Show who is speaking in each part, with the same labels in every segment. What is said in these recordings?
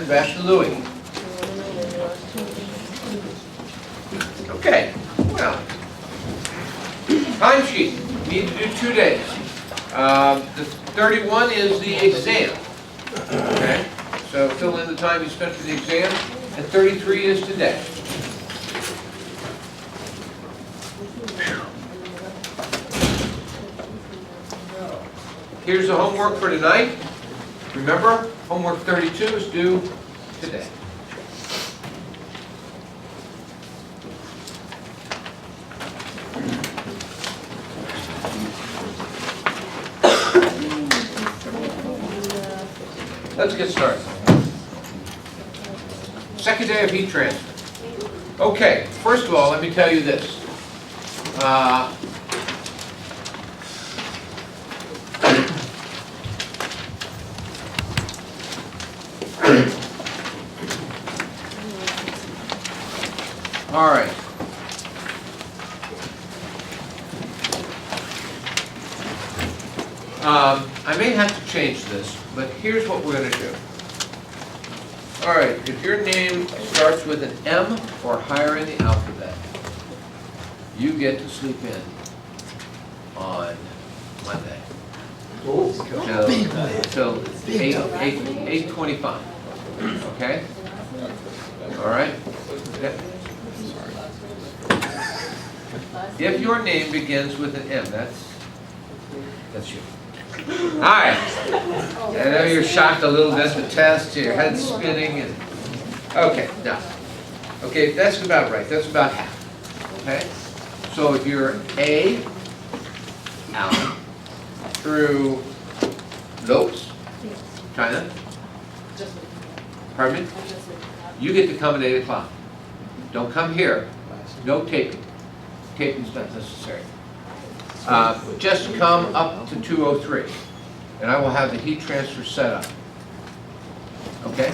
Speaker 1: Sebastian Louis. Okay, well, time sheet, need to do 2 days. The 31 is the exam, okay? So fill in the time you spent for the exam, and 33 is today. Here's the homework for tonight. Remember, homework 32 is due today. Let's get started. Second day of heat transfer. Okay, first of all, let me tell you this. All right. I may have to change this, but here's what we're going to do. All right, if your name starts with an M or higher in the alphabet, you get to sleep in on Monday till 8:25. Okay? All right? If your name begins with an M, that's you. All right. I know you're shocked a little bit at the test, your head's spinning, and okay, now. Okay, that's about right. That's about half. Okay? So if you're A, Alan, through Lopes, China, pardon me? You get to come at 8 o'clock. Don't come here. No taping. Taping's not necessary. Just come up to 203, and I will have the heat transfer set up. Okay?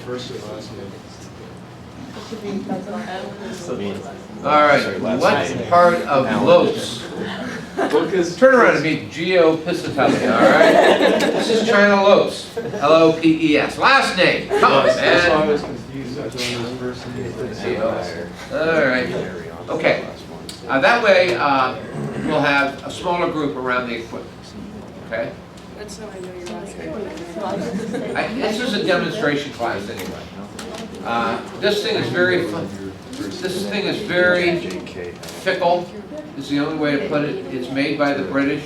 Speaker 2: First and last name.
Speaker 1: All right. What part of Lopes? Turn around and meet Gio Piscitelli. All right. This is China Lopes. L-O-P-E-S. Last name. Come on,
Speaker 2: That's why I
Speaker 1: man.
Speaker 2: was confused. I thought it was first name.
Speaker 1: All right. Okay. That way, we'll have a smaller group around the equipment. Okay?
Speaker 3: That's how I know you're asking.
Speaker 1: This is a demonstration class anyway. This thing is very fun. This thing is very fickle. Is the only way to put it. It's made by the British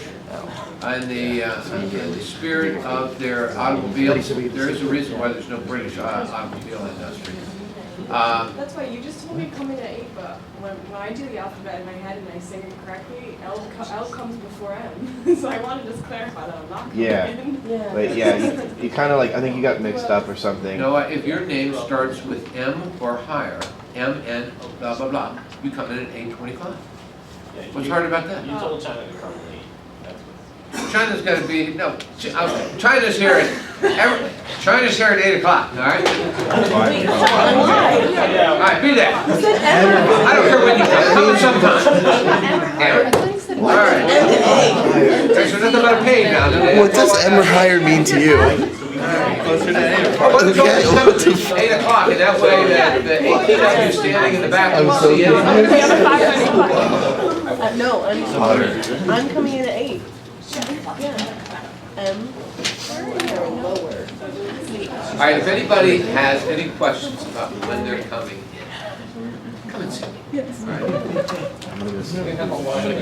Speaker 1: in the spirit of their automobiles. There is a reason why there's no British automobile industry.
Speaker 3: That's why you just told me to come in at 8, but when I do the alphabet in my head and I sing it correctly, L comes before M. So I want to just clarify that I'm not coming in.
Speaker 4: But yeah, you kind of like, I think you got mixed up or something.
Speaker 1: You know what? If your name starts with M or higher, M, N, blah, blah, blah, you come in at 8:25. What's hard about that?
Speaker 5: You told China to come late.
Speaker 1: China's got to be, no, China's here China's here at 8 o'clock, all right? All right, be there. I don't care when you come at sometime. All right. There's nothing but a page now.
Speaker 4: What does M or higher mean to you?
Speaker 1: Closer to 8 o'clock. Well, it's always 8 o'clock, and that way the ATW standing in the back will see it.
Speaker 6: No, I'm coming in at 8. Yeah. M. Or lower.
Speaker 1: All right, if anybody has any questions about when they're coming in, come and see me.
Speaker 6: Yes.
Speaker 1: All right.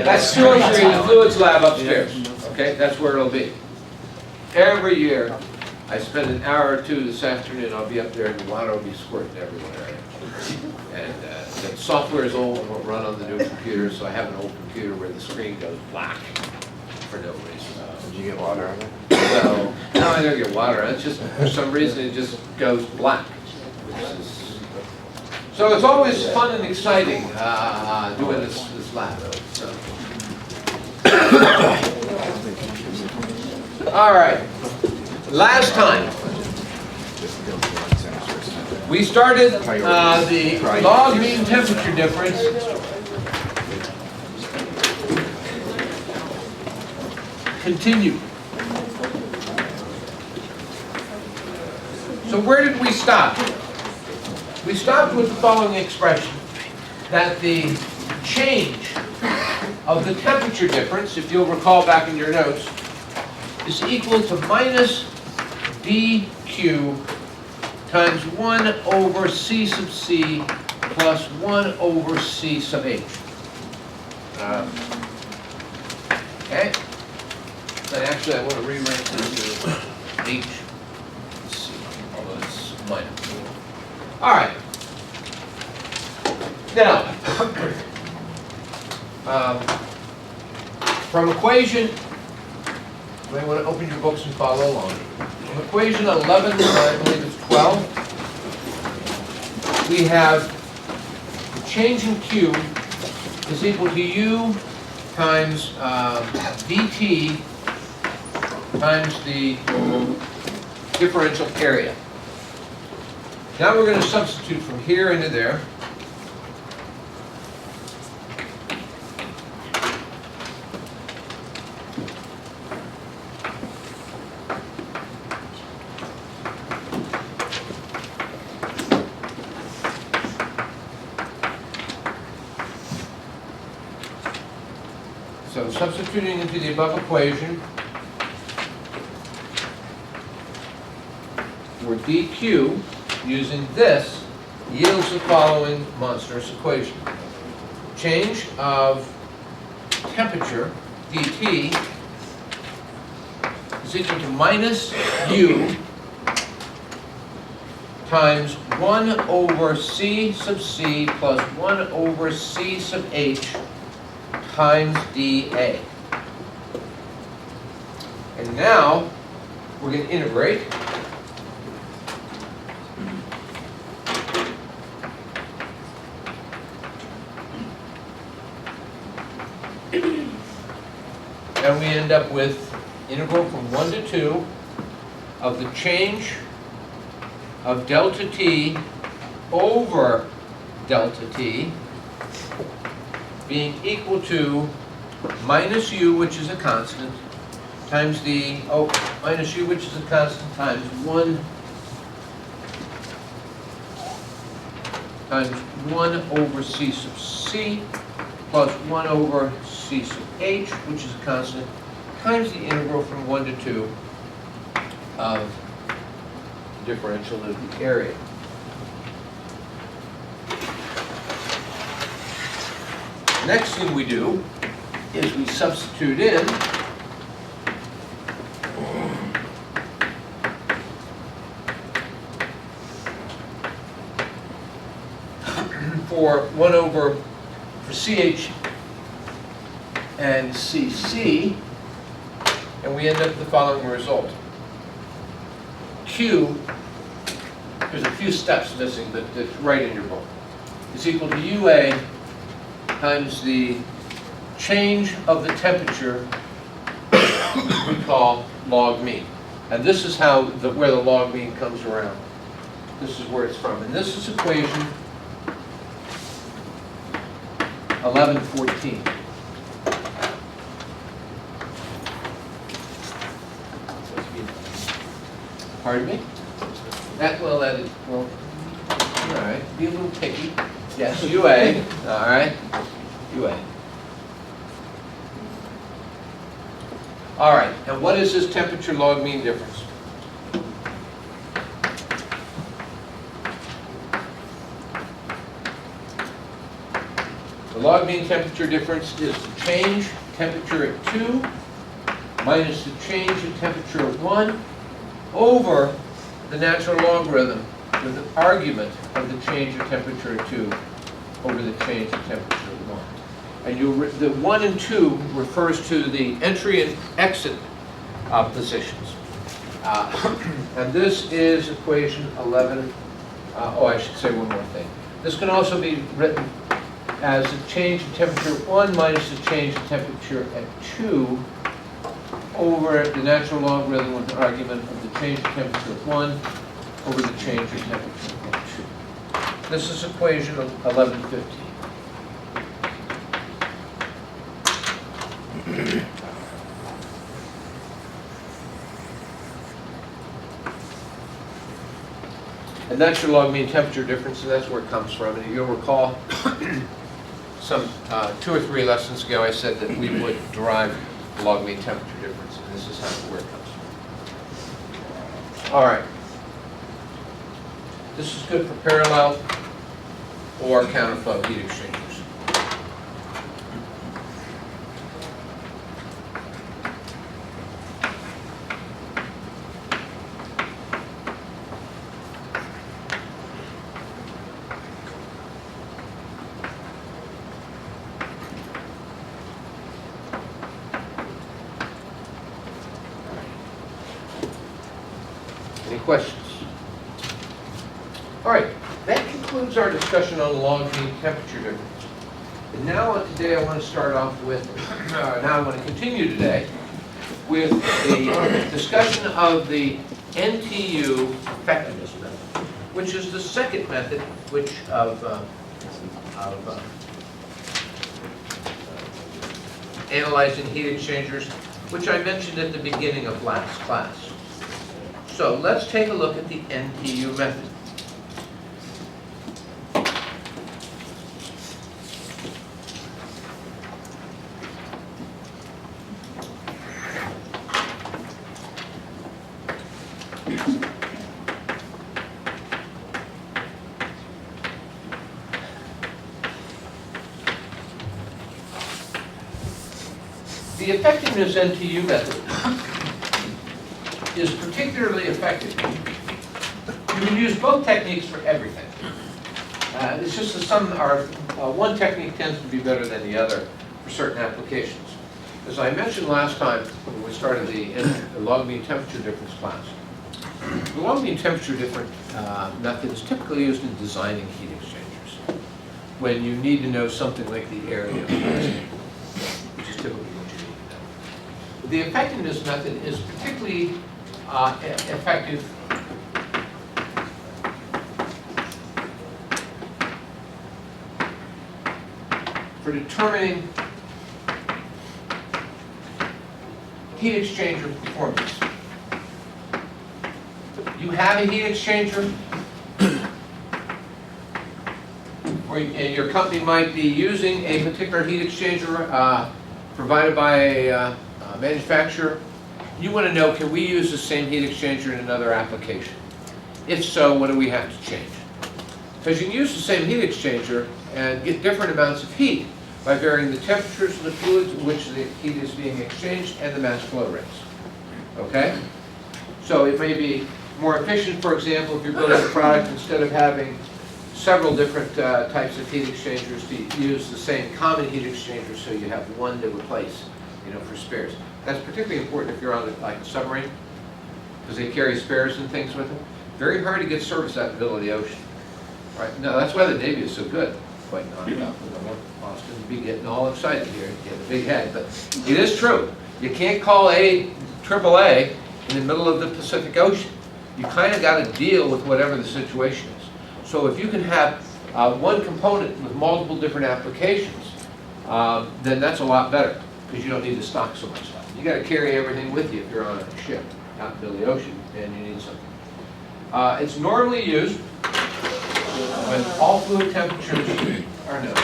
Speaker 1: That's 203 in the fluids lab upstairs. Okay, that's where it'll be. Every year, I spend an hour or two this afternoon. I'll be up there, and the water will be squirting everywhere. And the software is old and won't run on the new computer, so I have an old computer where the screen goes black for no reason.
Speaker 4: Did you get water on it?
Speaker 1: So, no, I don't get water. It's just, for some reason, it just goes black. So it's always fun and exciting doing this lab. So. All right. Last time, we started the log mean temperature difference. Continue. So where did we stop? We stopped with the following expression, that the change of the temperature difference, if you'll recall back in your notes, is equal to minus dq times 1 over c sub c plus 1 over c sub h. Okay? Then actually I want to rewrite this to h c, although it's minus. All right. Now, from equation, you may want to open your books and follow along. From equation 11, I believe it's 12, we have the change in Q is equal to U times dt times the differential area. Now we're going to substitute from here into there. So substituting into the above equation, where dq, using this, yields the following monstrous equation. Change of temperature, dt, is equal to minus u times 1 over c sub c plus 1 over c sub h times dA. And now we're going to integrate. And we end up with integral from 1 to 2 of the change of delta t over delta t being equal to minus u, which is a constant, times the, minus u, which is a constant, times 1 over c sub c plus 1 over c sub h, which is a constant, times the integral from 1 to 2 of the differential of the area. Next thing we do is we substitute in for 1 over for CH and CC, and we end up with the following result. Q, there's a few steps missing, but it's right in your book, is equal to UA times the change of the temperature we call log mean. And this is how where the log mean comes around. This is where it's from. And this is equation 1114. Pardon me? All right, be a little picky. Yes, UA, all right, UA. All right, and what is this temperature log mean difference? The log mean temperature difference is the change temperature at 2 minus the change in temperature at 1 over the natural logarithm with an argument of the change of temperature at 2 over the change of temperature at 1. And the 1 and 2 refers to the entry and exit positions. And this is equation 11. I should say one more thing. This can also be written as the change in temperature at 1 minus the change in temperature at 2 over the natural logarithm with an argument of the change in temperature at 1 over the change in temperature at 2. This is equation 1115. And that's your log mean temperature difference, and that's where it comes from. And you'll recall some 2 or 3 lessons ago I said that we would derive the log mean temperature difference, and this is where it comes from. All right. This is good for parallel or counterflow heat exchangers. Any questions? All right, that concludes our discussion on log mean temperature difference. And now today I want to start off with, now I want to continue today with a discussion of the NTU effectiveness method, which is the second method of analyzing heat exchangers, which I mentioned at the beginning of last class. So let's take a look at the NTU method. The effectiveness NTU method is particularly effective. You can use both techniques for everything. It's just that one technique tends to be better than the other for certain applications. As I mentioned last time when we started the log mean temperature difference class, the log mean temperature difference method is typically used in designing heat exchangers when you need to know something like the area of the exchanger, which is typically what you need to know. The effectiveness method is particularly effective for determining heat exchanger performance. You have a heat exchanger, or your company might be using a particular heat exchanger provided by a manufacturer. You want to know, can we use the same heat exchanger in another application? If so, what do we have to change? Because you can use the same heat exchanger and get different amounts of heat by varying the temperatures of the fluids in which the heat is being exchanged and the mass flow rates. Okay? So it may be more efficient, for example, if you're building a product, instead of having several different types of heat exchangers, to use the same common heat exchanger so you have one to replace, for spares. That's particularly important if you're on like a submarine, because they carry spares and things with them. Very hard to get service out in the middle of the ocean. Right? No, that's why the Navy is so good. Quite knocked out. I want Austin to be getting all excited here. You have a big head, but it is true. You can't call AAA in the middle of the Pacific Ocean. You kind of got to deal with whatever the situation is. So if you can have one component with multiple different applications, then that's a lot better, because you don't need to stock so much stuff. You got to carry everything with you if you're on a ship out in the middle of the ocean, and you need something. It's normally used when all fluid temperatures are known.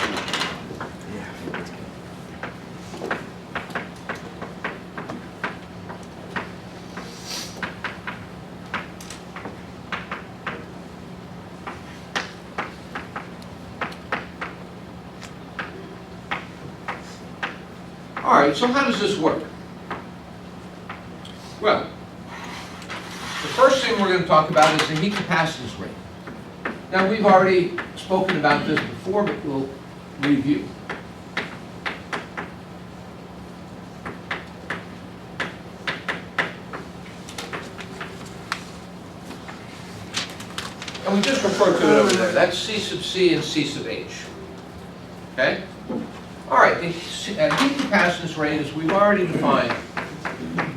Speaker 1: All right, so how does this work? Well, the first thing we're going to talk about is the heat capacitance rate. Now, we've already spoken about this before, but we'll review. And we just refer to it over there. That's C sub C and C sub H. Okay? All right, the heat capacitance rate, as we've already defined,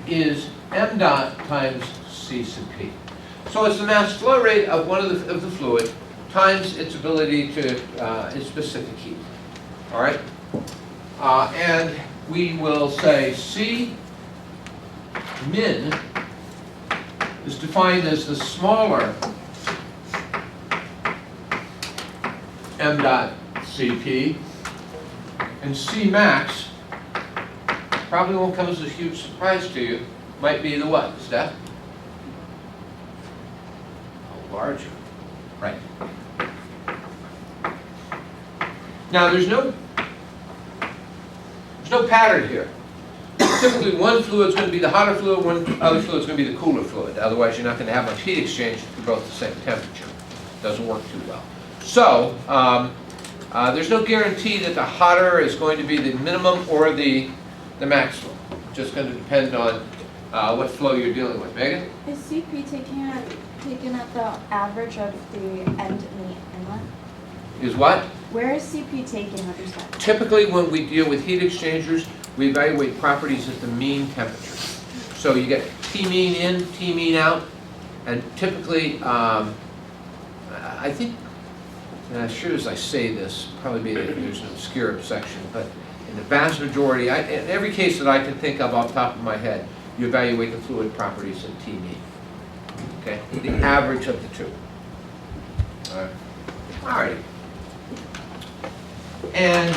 Speaker 1: is m dot times C sub P. So it's the mass flow rate of one of the fluid times its ability to, its specific heat. All right? And we will say C min is defined as the smaller m dot Cp, and C max probably won't come as a huge surprise to you. Might be the what, Steph? A larger, right. Now there's no pattern here. Typically one fluid's going to be the hotter fluid, one other fluid's going to be the cooler fluid. Otherwise you're not going to have much heat exchange if they're both the same temperature. Doesn't work too well. So there's no guarantee that the hotter is going to be the minimum or the maximum. It's just going to depend on what flow you're dealing with. Megan?
Speaker 5: Is CP taken at the average of the end and the inlet?
Speaker 1: Is what?
Speaker 5: Where is CP taken with respect?
Speaker 1: Typically when we deal with heat exchangers, we evaluate properties at the mean temperature. So you get T mean in, T mean out, and typically, I think, and as sure as I say this, probably there's an obscure section, but in the vast majority, in every case that I can think of off the top of my head, you evaluate the fluid properties at T mean. Okay, the average of the two. All right. And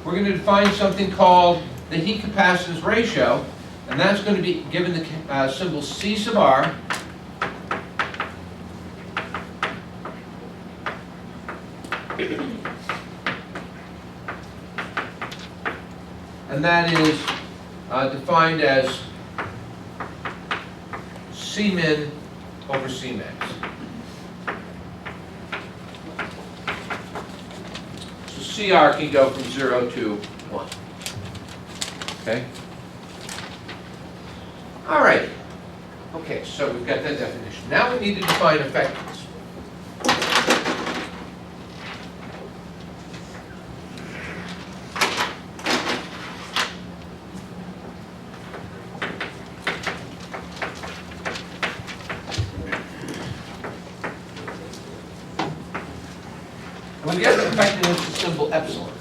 Speaker 1: we're going to define something called the heat capacitance ratio, and that's going to be given the symbol C sub r. And that is defined as C min over C max. So CR can go from 0 to 1. Okay? All right. Okay, so we've got that definition. Now we need to define effectiveness. We get effectiveness the symbol epsilon.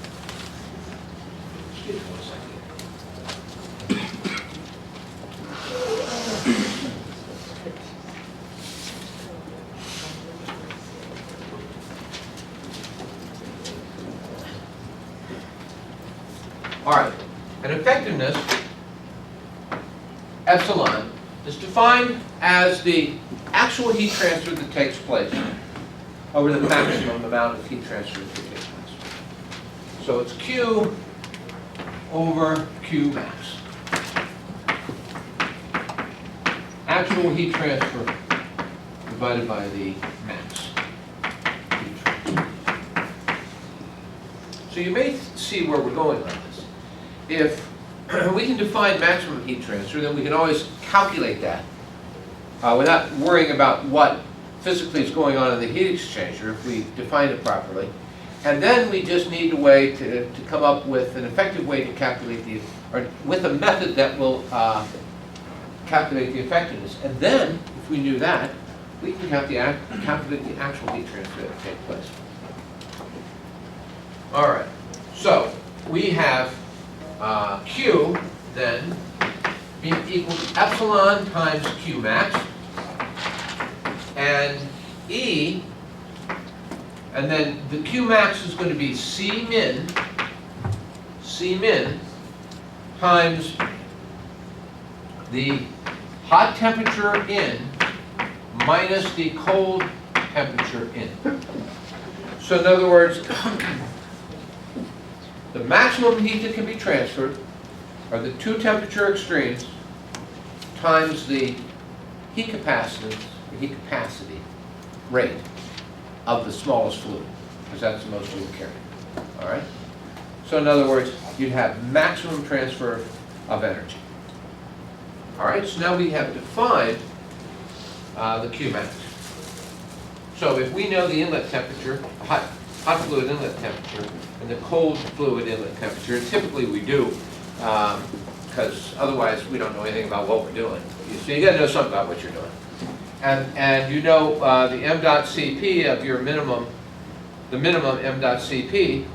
Speaker 1: Excuse me 1 second. All right, and effectiveness, epsilon, is defined as the actual heat transfer that takes place over the maximum amount of heat transfer that takes place. So it's Q over Q max. Actual heat transfer divided by the max heat transfer. So you may see where we're going on this. If we can define maximum heat transfer, then we can always calculate that without worrying about what physically is going on in the heat exchanger if we define it properly. And then we just need a way to come up with an effective way to calculate or with a method that will calculate the effectiveness. And then, if we knew that, we can calculate the actual heat transfer that will take place. All right, so we have Q then being equal to epsilon times Q max, and E, and then the Q max is going to be C min times the hot temperature in minus the cold temperature in. So in other words, the maximum heat that can be transferred are the two temperature extremes times the heat capacitance, the heat capacity rate of the smallest fluid, because that's the most you'll carry. All right? So in other words, you'd have maximum transfer of energy. All right, so now we have defined the Q max. So if we know the inlet temperature, hot fluid inlet temperature, and the cold fluid inlet temperature, and typically we do, because otherwise we don't know anything about what we're doing. So you got to know something about what you're doing. And you know the m dot Cp of your minimum, the minimum m dot Cp,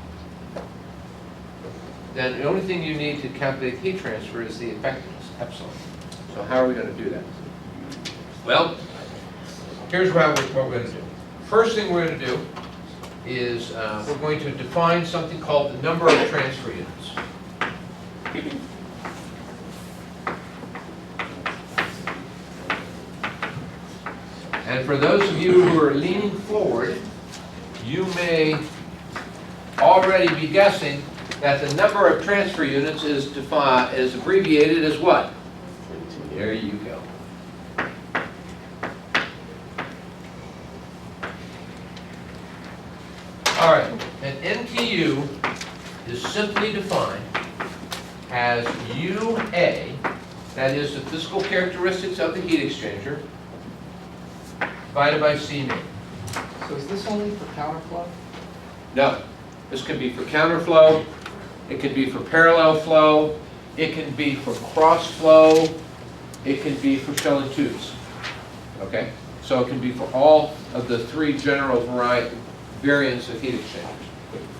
Speaker 1: then the only thing you need to calculate heat transfer is the effectiveness, epsilon. So how are we going to do that? Well, here's what we're going to do. first thing we're going to do is we're going to define something called the number of transfer units. And for those of you who are leaning forward, you may already be guessing that the number of transfer units is abbreviated as what? There you go. All right, an NTU is simply defined as UA, that is the physical characteristics of the heat exchanger, divided by C min.
Speaker 2: So is this only for counterflow?
Speaker 1: No, this can be for counterflow, it can be for parallel flow, it can be for cross flow, it can be for shell and tubes. Okay? So it can be for all of the three general variants of heat exchangers.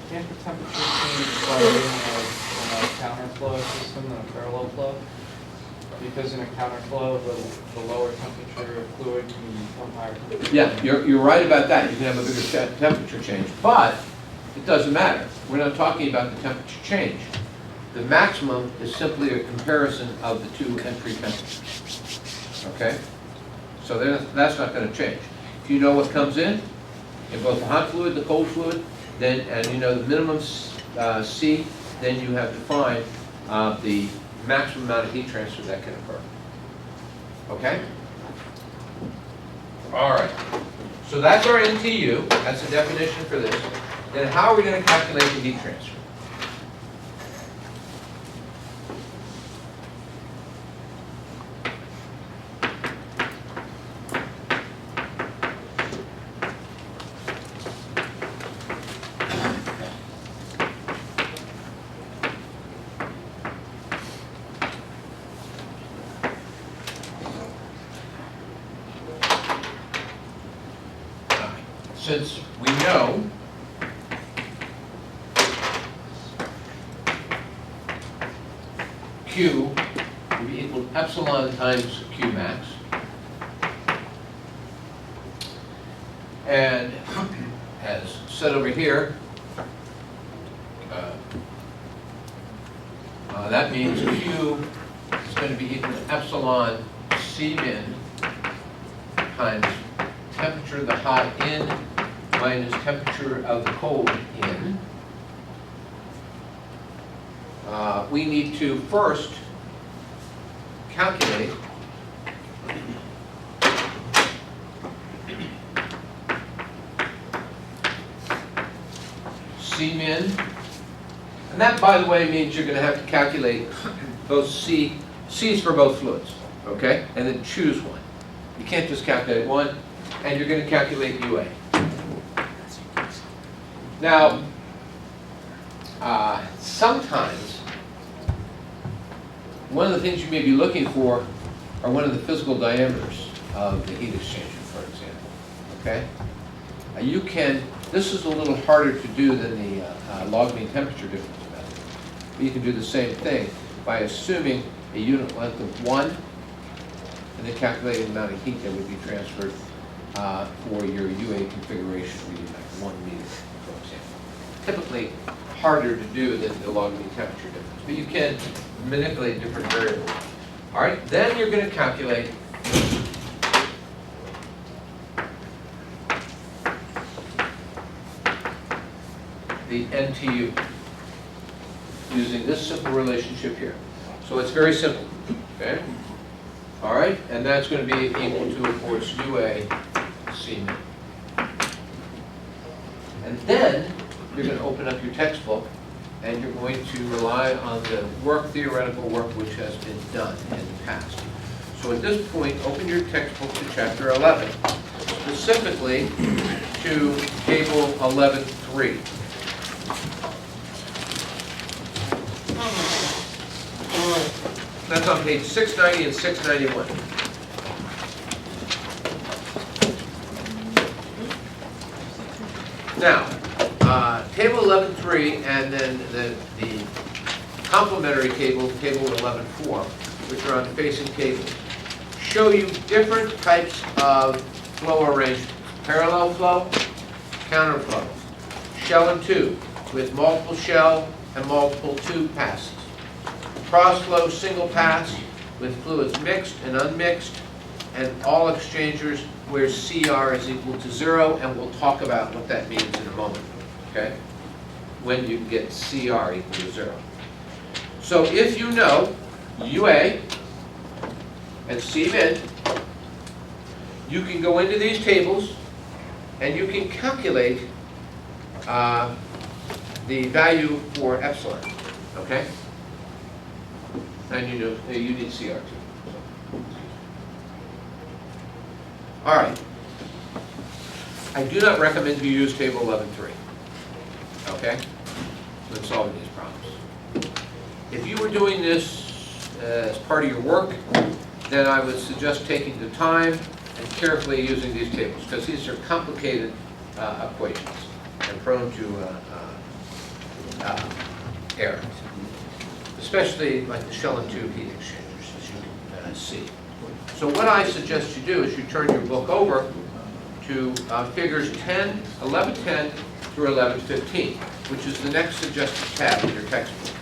Speaker 2: Can't the temperature change by in a counterflow system than a parallel flow? Because in a counterflow, the lower temperature fluid can become higher temperature.
Speaker 1: Yeah, you're right about that. You can have a bigger temperature change, but it doesn't matter. We're not talking about the temperature change. The maximum is simply a comparison of the two entry temperatures. Okay? So that's not going to change. If you know what comes in both the hot fluid, the cold fluid, then, and you know the minimum C, then you have defined the maximum amount of heat transfer that can occur. Okay? All right. So that's our NTU. That's the definition for this. Then how are we going to calculate the heat transfer? Since we know Q will be equal to epsilon times Q max, and as said over here, that means Q is going to be equal to epsilon C min times temperature of the hot in minus temperature of the cold in. We need to first calculate C min, and that, by the way, means you're going to have to calculate both C's for both fluids, okay? And then choose one. You can't just calculate one, and you're going to calculate UA. Now, sometimes one of the things you may be looking for are one of the physical diameters of the heat exchanger, for example. Okay? You can, this is a little harder to do than the log mean temperature difference method. But you can do the same thing by assuming a unit length of 1 and then calculating the amount of heat that would be transferred for your UA configuration, where you have 1 meter, for example. Typically harder to do than the log mean temperature difference, but you can manipulate different variables. All right, then you're going to calculate the NTU using this simple relationship here. So it's very simple, okay? All right, and that's going to be equal to, of course, UA C min. And then you're going to open up your textbook and you're going to rely on the theoretical work which has been done in the past. So at this point, open your textbook to chapter 11, specifically to table 11.3. That's on page 690 and 691. Now, table 11.3 and then the complementary table, table 11.4, which are on the facing tables, show you different types of flow arrangements. Parallel flow, counterflow. Shell and tube with multiple shell and multiple tube passes. Cross flow, single pass with fluids mixed and unmixed, and all exchangers where CR is equal to 0, and we'll talk about what that means in a moment, okay? When you get CR equal to 0. So if you know UA and Cmin, you can go into these tables and you can calculate the value for epsilon, okay? And you know you need CR too. All right. I do not recommend you use table 11.3, okay, when solving these problems. If you were doing this as part of your work, then I would suggest taking the time and carefully using these tables, because these are complicated equations and prone to error, especially like the shell and tube heat exchangers, as you can see. So what I suggest you do is you turn your book over to figures 1110 through 1115, which is the next suggested tab in your textbook.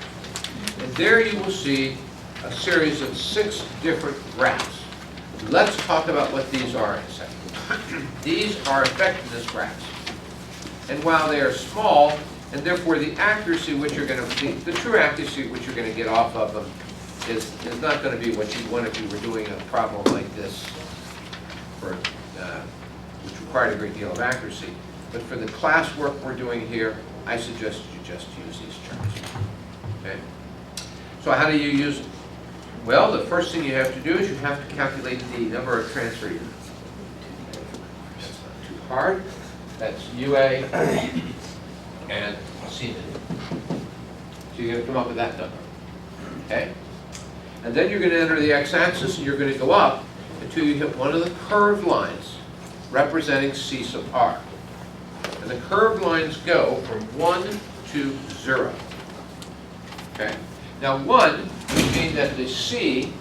Speaker 1: And there you will see a series of 6 different graphs. Let's talk about what these are in a second. These are effectiveness graphs. And while they are small, and therefore the accuracy which you're going to, the true accuracy which you're going to get off of them is not going to be what you'd want if you were doing a problem like this, for, which required a great deal of accuracy. But for the class work we're doing here, I suggest you just use these charts. Okay? So how do you use them? Well, the first thing you have to do is you have to calculate the number of transfer units. That's not too hard. That's UA and Cmin. So you're going to come up with that number. Okay? And then you're going to enter the x-axis and you're going to go up until you hit one of the curved lines representing C sub r. And the curved lines go from 1 to 0. Okay? Now 1 would mean that the C,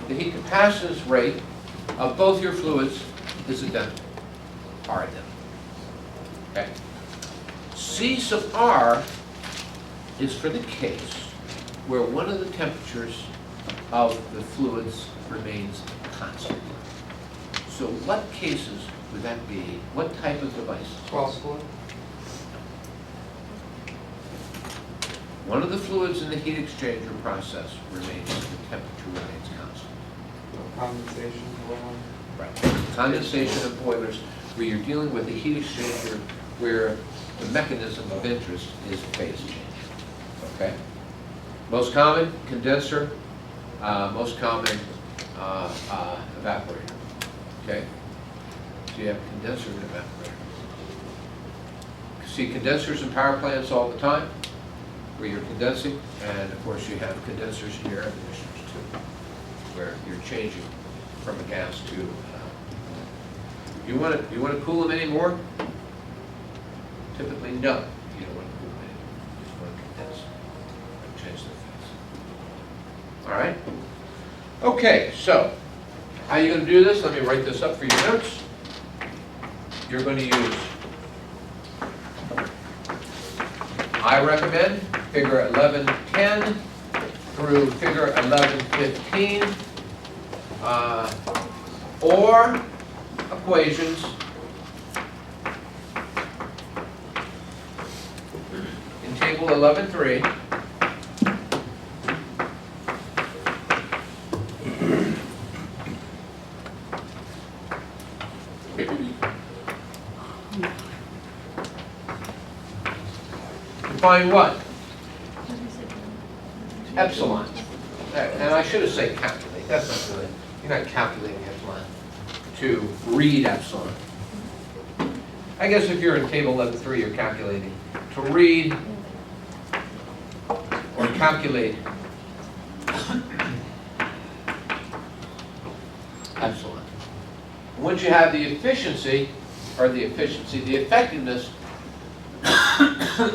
Speaker 1: the heat capacitance rate of both your fluids is identical, are identical. Okay? C sub r is for the case where one of the temperatures of the fluids remains constant. So what cases would that be? What type of device?
Speaker 2: Cross flow?
Speaker 1: One of the fluids in the heat exchanger process remains, the temperature remains constant.
Speaker 2: Condensation, oil.
Speaker 1: Right. Condensation of boilers, where you're dealing with a heat exchanger where the mechanism of interest is phase change. Okay? Most common, condenser. Most common, evaporator. Okay? So you have condenser and evaporator. See condensers in power plants all the time, where you're condensing, and of course you have condensers in your air conditioners too, where you're changing from a gas to. You want to cool them anymore? Typically, no. You don't want to cool them anymore. You just want to condense them and change their phase. All right. Okay. So, how are you going to do this? Let me write this up for your notes. You're going to use. I recommend figure 1110 through figure 1115, or equations in table 11.3. Find what? Epsilon. And I should have said calculate. That's not really, you're not calculating epsilon. To read epsilon. I guess if you're in table 11.3, you're calculating. To read or calculate epsilon. Once you have the efficiency, the effectiveness,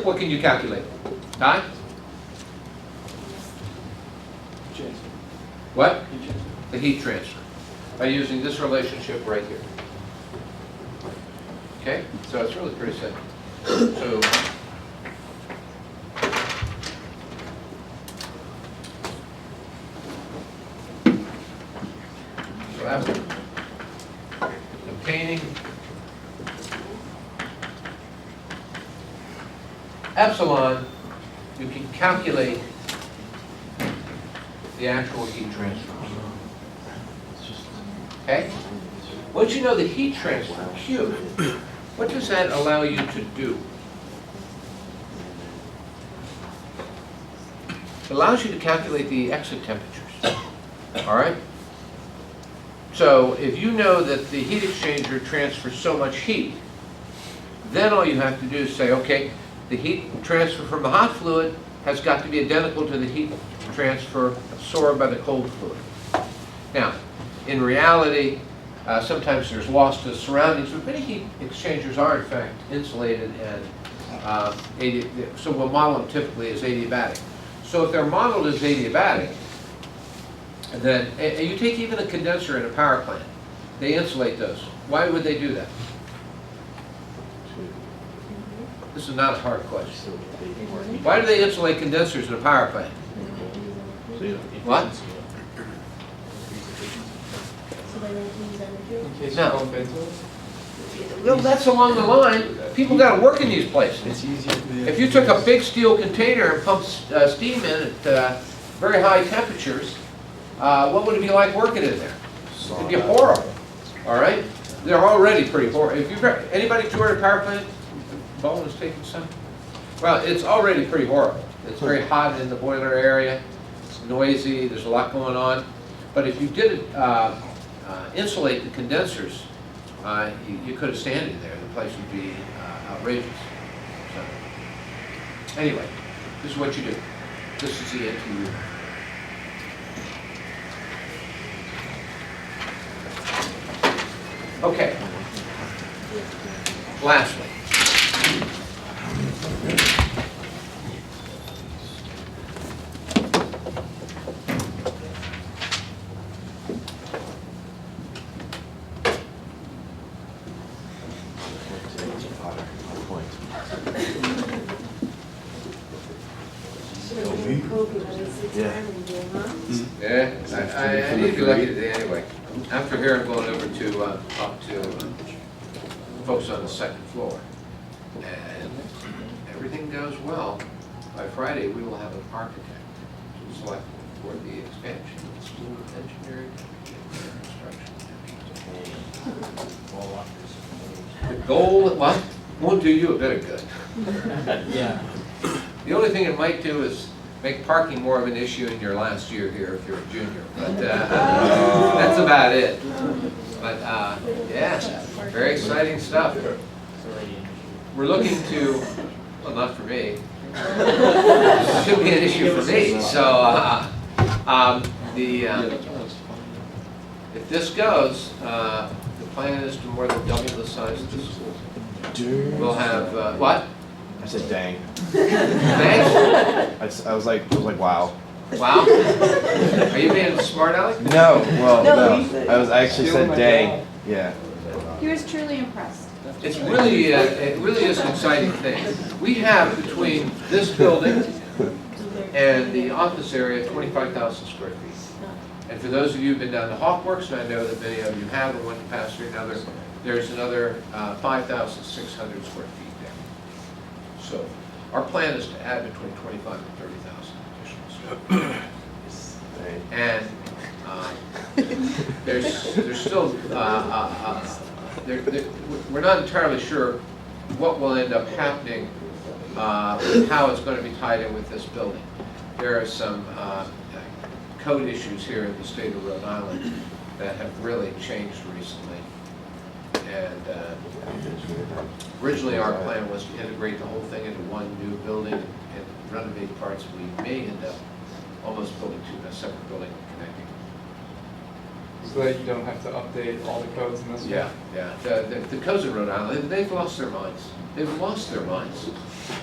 Speaker 1: what can you calculate? Time? What? The heat transfer. By using this relationship right here. Okay, so it's really pretty simple. So, after obtaining epsilon, you can calculate the actual heat transfer. Okay? Once you know the heat transfer Q, what does that allow you to do? It allows you to calculate the exit temperatures. All right? So if you know that the heat exchanger transfers so much heat, then all you have to do is say, okay, the heat transfer from the hot fluid has got to be identical to the heat transfer absorbed by the cold fluid. Now, in reality, sometimes there's loss to the surroundings, but many heat exchangers are in fact insulated and so we'll model them typically as adiabatic. So if they're modeled as adiabatic, then, and you take even a condenser in a power plant, they insulate those. Why would they do that? This is not a hard question. Why do they insulate condensers in a power plant? What?
Speaker 6: So they don't lose energy?
Speaker 2: In case you
Speaker 1: No.
Speaker 2: bump into it?
Speaker 1: Well, that's along the line. People got to work in these places.
Speaker 7: It's easier for the.
Speaker 1: If you took a big steel container and pumped steam in at very high temperatures, what would it be like working in there? It'd be horrible. All right? They're already pretty horrible. If you've anybody toured a power plant? Bowen has taken some. Well, it's already pretty horrible. It's very hot in the boiler area. It's noisy. There's a lot going on. But if you did insulate the condensers, you could have standing there. The place would be outrageous. So, anyway, this is what you do. This is the NTU. Okay. Lastly. Yeah, I need to be lucky today anyway. After here, I'm going over to talk to folks on the second floor. And everything goes well, by Friday, we will have an architect to select for the expansion of the School of Engineering and Construction. The goal, well, won't do you a bit of good.
Speaker 7: Yeah.
Speaker 1: The only thing it might do is make parking more of an issue in your last year here if you're a junior, but that's about it. But yeah, very exciting stuff. We're looking to, well, not for me. It should be an issue for me. So if this goes, the plan is to more than double the size of the school. We'll have what?
Speaker 4: I said, dang.
Speaker 1: Thanks.
Speaker 4: I was like, wow.
Speaker 1: Wow. Are you being smart, Alec?
Speaker 4: No, well,
Speaker 6: No, he
Speaker 4: no.
Speaker 6: said-
Speaker 4: I actually
Speaker 2: Stealing
Speaker 4: said,
Speaker 2: my
Speaker 4: dang.
Speaker 2: job.
Speaker 4: Yeah.
Speaker 5: He was truly impressed.
Speaker 1: It's really, it really is an exciting thing. We have between this building and the office area 25,000 square feet. And for those of you who've been down to Hawkworks, and I know that many of you have and went to pass through another, there's another 5,600 square feet there. So our plan is to add between 25 and 30,000 additional square feet. And there's still, we're not entirely sure what will end up happening, how it's going to be tied in with this building. There are some code issues here in the state of Rhode Island that have really changed recently. And originally our plan was to integrate the whole thing into one new building and renovate parts. We may end up almost building a separate building connecting.
Speaker 2: So that you don't have to update all the codes in this one?
Speaker 1: Yeah. The codes in Rhode Island, they've lost their minds. They've lost their minds.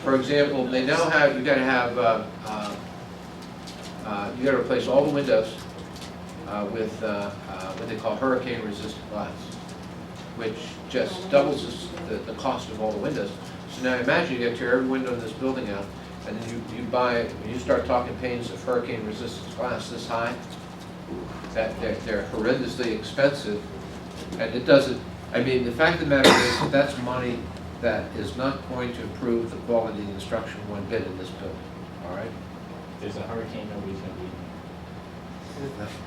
Speaker 1: For example, they now have, you got to have, you got to replace all the windows with what they call hurricane-resistant glass. which just doubles the cost of all the windows. So now imagine you get to every window in this building out, and then you buy, when you start talking panes of hurricane resistance glass this high, that they're horrendously expensive, and it doesn't, I mean, the fact of the matter is that that's money that is not going to improve the quality of the instruction one bit in this building, all right?
Speaker 7: There's a hurricane, nobody's gonna be.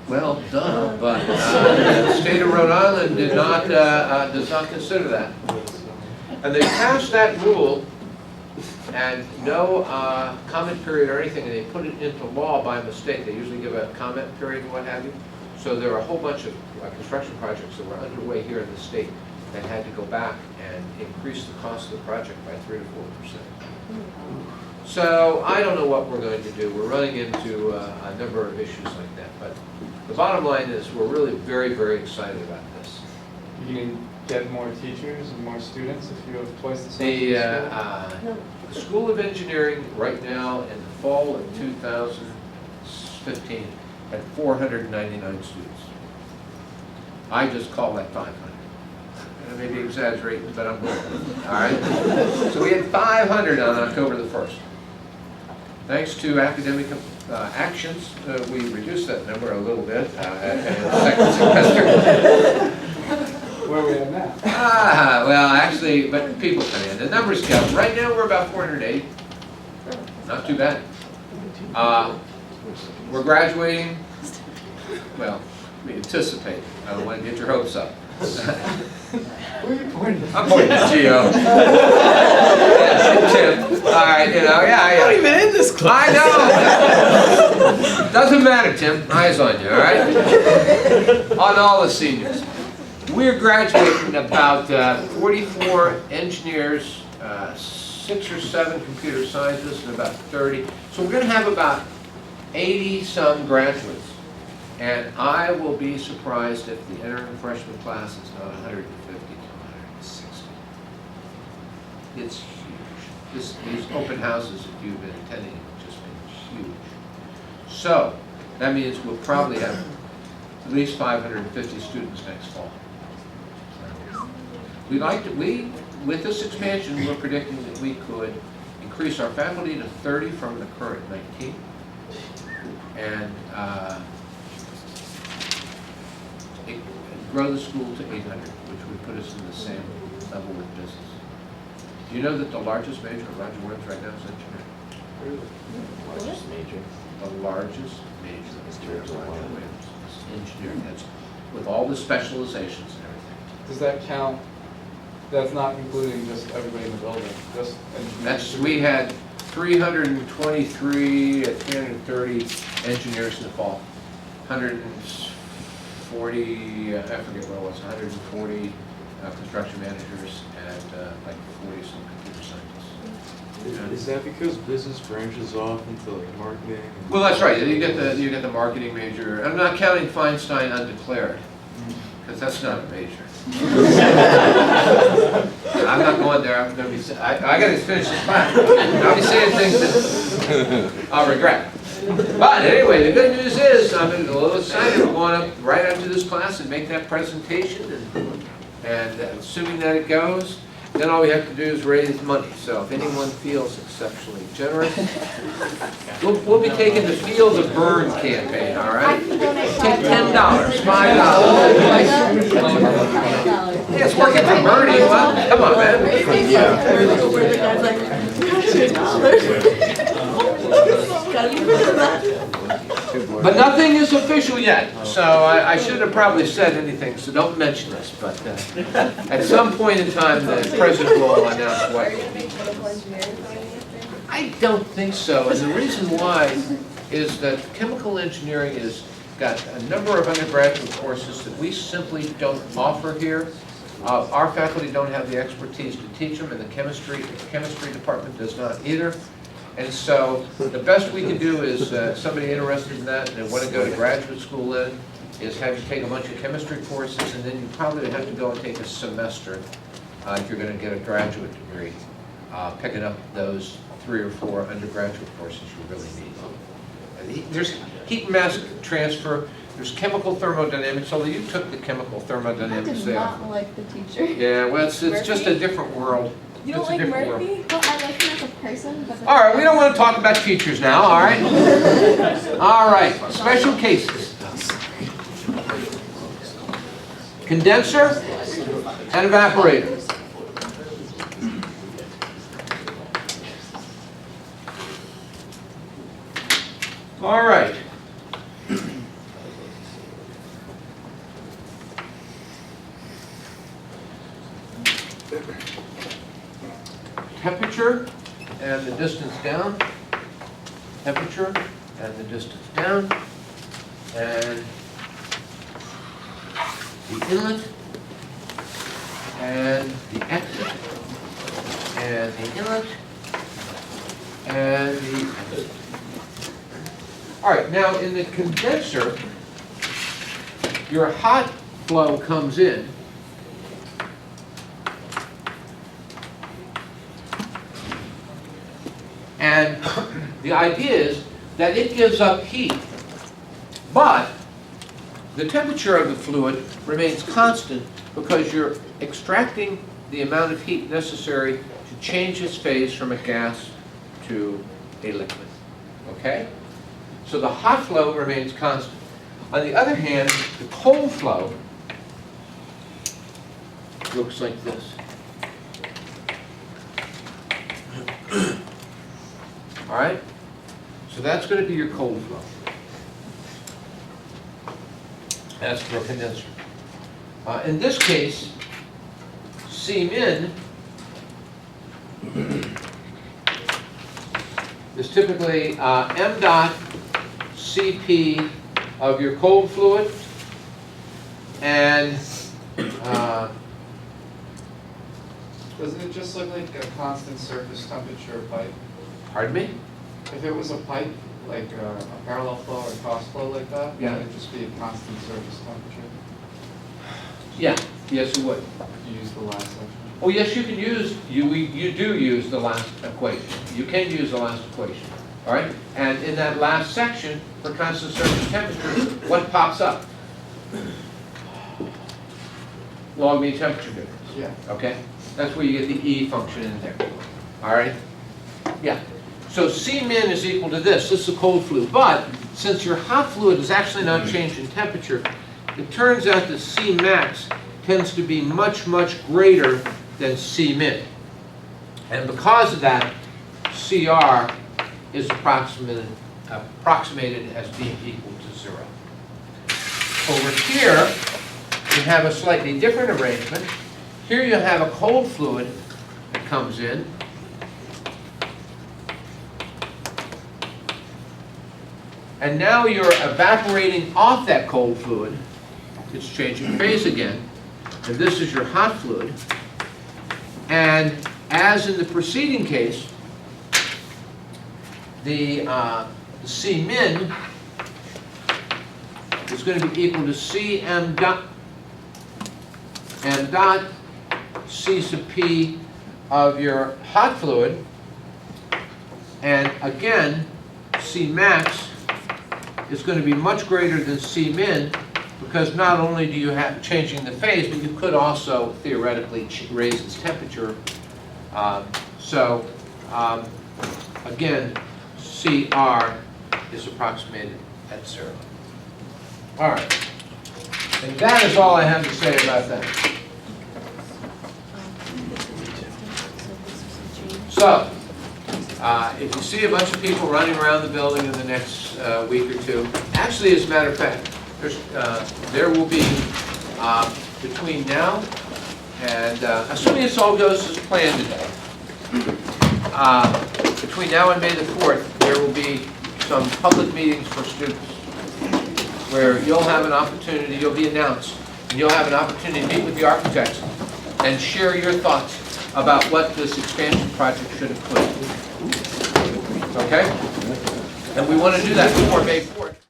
Speaker 1: Well, duh, but the state of Rhode Island does not consider that. And they passed that rule, and no comment period or anything, and they put it into law by mistake. They usually give a comment period and what have you. So there are a whole bunch of construction projects that were underway here in the state that had to go back and increase the cost of the project by 3 to 4%. So I don't know what we're going to do. We're running into a number of issues like that. But the bottom line is we're really very, very excited about this.
Speaker 2: You can get more teachers and more students if you have twice the size of the school?
Speaker 1: The School of Engineering right now in the fall of 2015 had 499 students. I just call that 500. I may be exaggerating, but I'm going. All right? So we had 500 on October the 1st. Thanks to academic actions, we reduced that number a little bit in the second semester.
Speaker 2: Where are we at now?
Speaker 1: Well, actually, but people come in. The numbers count. Right now, we're about 480. Not too bad. We're graduating. Well, we anticipate. I don't want to get your hopes up.
Speaker 2: Where are you pointing?
Speaker 1: I'm pointing at Gio. Tim. All right, you know, yeah. I'm not even in this class. I know. Doesn't matter, Tim. Eyes on you, all right? On all the seniors. We're graduating about 44 engineers, 6 or 7 computer scientists, and about 30. So we're going to have about 80-some graduates. And I will be surprised if the entering freshman class is not 150 to 160. It's huge. These open houses that you've been attending have just been huge. So that means we'll probably have at least 550 students next fall. With this expansion, we're predicting that we could increase our faculty to 30 from the current 19, and grow the school to 800, which would put us in the same level with business. Do you know that the largest major of Roger Williams right now is engineering?
Speaker 7: Largest major.
Speaker 1: The largest major of Roger Williams is engineering. That's with all the specializations and everything.
Speaker 2: Does that count? That's not including just everybody in the building, just engineers?
Speaker 1: We had 323 at 330 engineers in the fall. 140, I forget what it was, 140 construction managers and like 40 some computer scientists.
Speaker 8: Is that because business branches off into like marketing?
Speaker 1: Well, that's right. You get the marketing major. I'm not counting Feinstein undeclared, because that's not a major. I'm not going there. I'm going to be. I got to finish this class. I'll be saying things that I'll regret. But anyway, the good news is I'm a little excited. We're going up right after this class and make that presentation, and assuming that it goes, then all we have to do is raise money. So if anyone feels exceptionally generous, we'll be taking the Field of Burn campaign, all right? Take $10, $5. Yeah, it's working for Bernie. Well, come on, man. But nothing is official yet, so I shouldn't have probably said anything, so don't mention this, but at some point in time, the president will announce what. I don't think so, and the reason why is that chemical engineering has got a number of undergraduate courses that we simply don't offer here. Our faculty don't have the expertise to teach them, and the chemistry department does not either. And so the best we can do is, somebody interested in that and they want to go to graduate school is have you take a bunch of chemistry courses, and then you probably have to go and take a semester if you're going to get a graduate degree, picking up those 3 or 4 undergraduate courses you really need. There's heat and mass transfer. There's chemical thermodynamics, although you took the chemical
Speaker 5: I
Speaker 1: thermodynamics
Speaker 5: did
Speaker 1: there.
Speaker 5: not like the teacher.
Speaker 1: Yeah, well, it's just a
Speaker 3: Murphy?
Speaker 1: different world.
Speaker 3: You don't
Speaker 1: It's a
Speaker 3: like
Speaker 1: different world.
Speaker 3: Murphy?
Speaker 5: Well, I like him as a person, but.
Speaker 1: All right, we don't want to talk about teachers now, all right? All right, special cases. Condenser and evaporator. All right. Temperature and the distance down. Temperature and the distance down. And the inlet and the exit. And the inlet and the exit. All right, now in the condenser, your hot flow comes in. And the idea is that it gives up heat, but the temperature of the fluid remains constant because you're extracting the amount of heat necessary to change its phase from a gas to a liquid. Okay? So the hot flow remains constant. On the other hand, the cold flow looks like this. All right? So that's going to be your cold flow. That's for a condenser. In this case, C min is typically m dot Cp of your cold fluid, and
Speaker 2: Doesn't it just look like a constant surface temperature pipe?
Speaker 1: pardon me?
Speaker 2: If it was a pipe, like a parallel flow or cross flow like that,
Speaker 1: Yeah.
Speaker 2: would it just be a constant surface temperature?
Speaker 1: Yeah, yes it would.
Speaker 2: You use the last section.
Speaker 1: Oh yes, you can use, you do use the last equation. You can use the last equation, all right? And in that last section, for constant surface temperature, what pops up? Log mean temperature difference,
Speaker 2: Yeah.
Speaker 1: okay? That's where you get the E function in there, all right? Yeah, so C min is equal to this. This is a cold fluid, but since your hot fluid is actually not changed in temperature, it turns out that C max tends to be much, much greater than C min. And because of that, CR is approximated as being equal to 0. Over here, you have a slightly different arrangement. Here you have a cold fluid that comes in. And now you're evaporating off that cold fluid. It's changing phase again. And this is your hot fluid. And as in the preceding case, the C min is going to be equal to C m dot C sub P of your hot fluid. And again, C max is going to be much greater than C min, because not only do you have changing the phase, but you could also theoretically raise its temperature. Again, CR is approximated at 0. All right. And that is all I have to say about that. So, if you see a bunch of people running around the building in the next week or two, actually, as a matter of fact, there will be, between now and, assuming this all goes as planned today, between now and May the 4th, there will be some public meetings for students where you'll have an opportunity, you'll be announced, and you'll have an opportunity to meet with the architects and share your thoughts about what this expansion project should include. Okay? And we want to do that before May 4th.